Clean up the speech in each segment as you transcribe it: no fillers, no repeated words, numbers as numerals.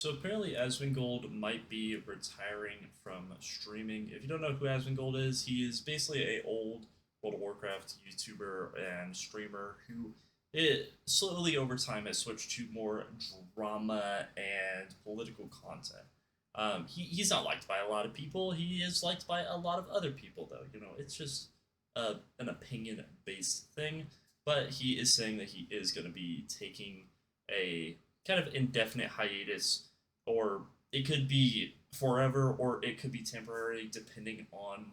So apparently, Asmongold might be retiring from streaming. If you don't know who Asmongold is, he is basically a old World of Warcraft YouTuber and streamer who slowly over time has switched to more drama and political content. He's not liked by a lot of people. He is liked by a lot of other people, though. It's just an opinion based thing. But he is saying that he is going to be taking a kind of indefinite hiatus, or it could be forever, or it could be temporary, depending on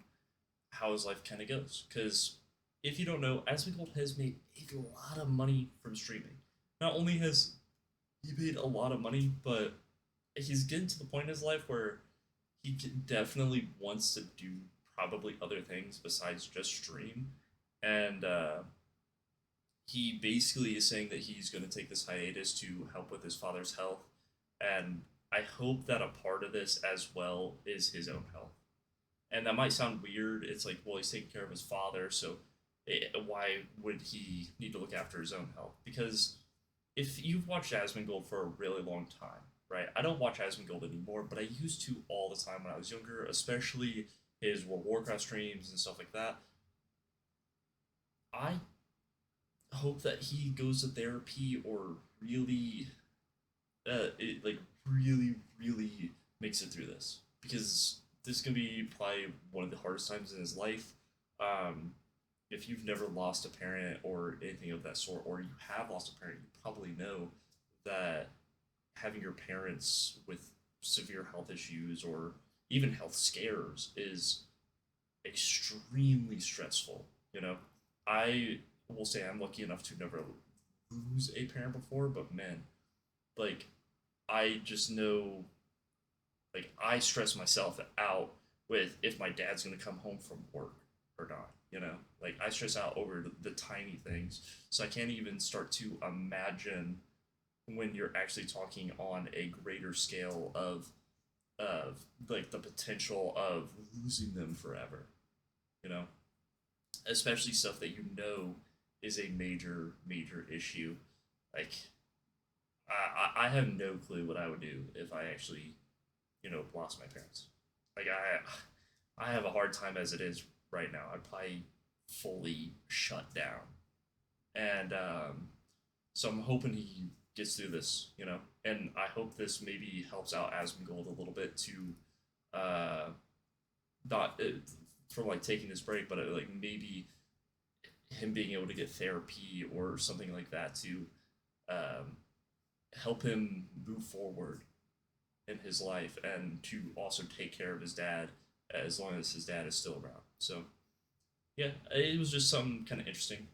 how his life kind of goes. Because if you don't know, Asmongold has made a lot of money from streaming. Not only has he made a lot of money, but he's getting to the point in his life where he definitely wants to do probably other things besides just stream. And he basically is saying that he's going to take this hiatus to help with his father's health. And I hope that a part of this as well is his own health. And that might sound weird. It's like, well, he's taking care of his father, so why would he need to look after his own health? Because if you've watched Asmongold for a really long time, right? I don't watch Asmongold anymore, but I used to all the time when I was younger, especially his World of Warcraft streams and stuff like that. I hope that he goes to therapy or really, like really makes it through this, because this is gonna be probably one of the hardest times in his life. Um, if you've never lost a parent or anything of that sort, or you have lost a parent, you probably know that having your parents with severe health issues or even health scares is extremely stressful. I will say I'm lucky enough to never lose a parent before, but man, like I just know, like I stress myself out with if my dad's gonna come home from work or not. Like I stress out over the tiny things, so I can't even start to imagine when you're actually talking on a greater scale of like the potential of losing them forever. You know, especially stuff that is a major issue. Like I have no clue what I would do if I actually lost my parents. Like I have a hard time as it is right now. I'd probably fully shut down, and so I'm hoping he gets through this. And I hope this maybe helps out Asmongold a little bit to not from like taking this break, but like maybe him being able to get therapy or something like that to um, help him move forward in his life, and to also take care of his dad as long as his dad is still around. So yeah, it was just something kind of interesting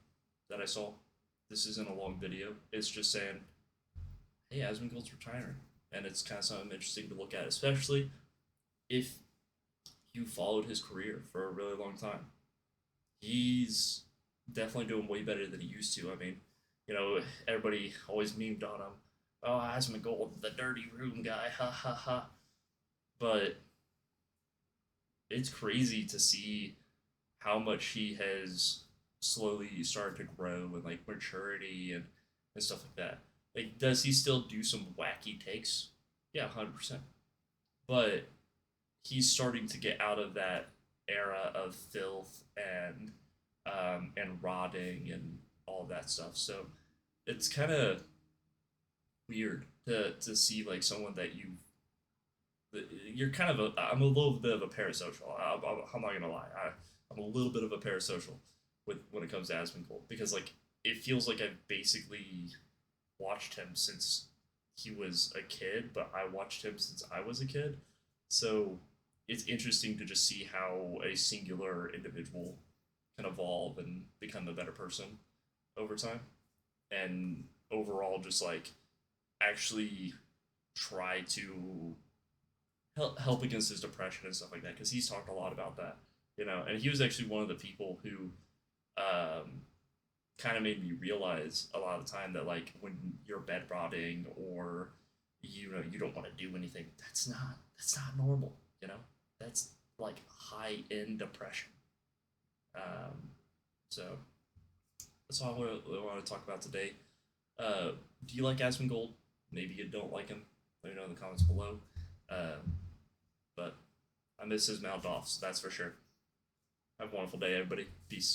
that I saw. This isn't a long video. It's just saying, hey, Asmongold's retiring, and it's kind of something interesting to look at, especially if you followed his career for a really long time. He's definitely doing way better than he used to. I mean, everybody always memed on him. Oh, Asmongold, the dirty room guy, ha ha ha. But it's crazy to see how much he has slowly started to grow and like maturity and stuff like that. Like, does he still do some wacky takes? Yeah, 100%. But he's starting to get out of that era of filth and rotting and all of that stuff. So it's kind of weird to see like someone that you're kind of I'm a little bit of a parasocial. I'm not gonna lie. I'm a little bit of a parasocial with when it comes to Asmongold, because like it feels like I've basically watched him since he was a kid, but I watched him since I was a kid. So it's interesting to just see how a singular individual can evolve and become a better person over time, and overall just like actually try to help against his depression and stuff like that, because he's talked a lot about that. And he was actually one of the people who um, kind of made me realize a lot of the time that like when you're bed rotting, or you don't want to do anything, that's not normal. That's like high end depression. um, so that's all I want to talk about today. Do you like Asmongold? Maybe you don't like him. Let me know in the comments below. But I miss his mount off, so that's for sure. Have a wonderful day, everybody. Peace.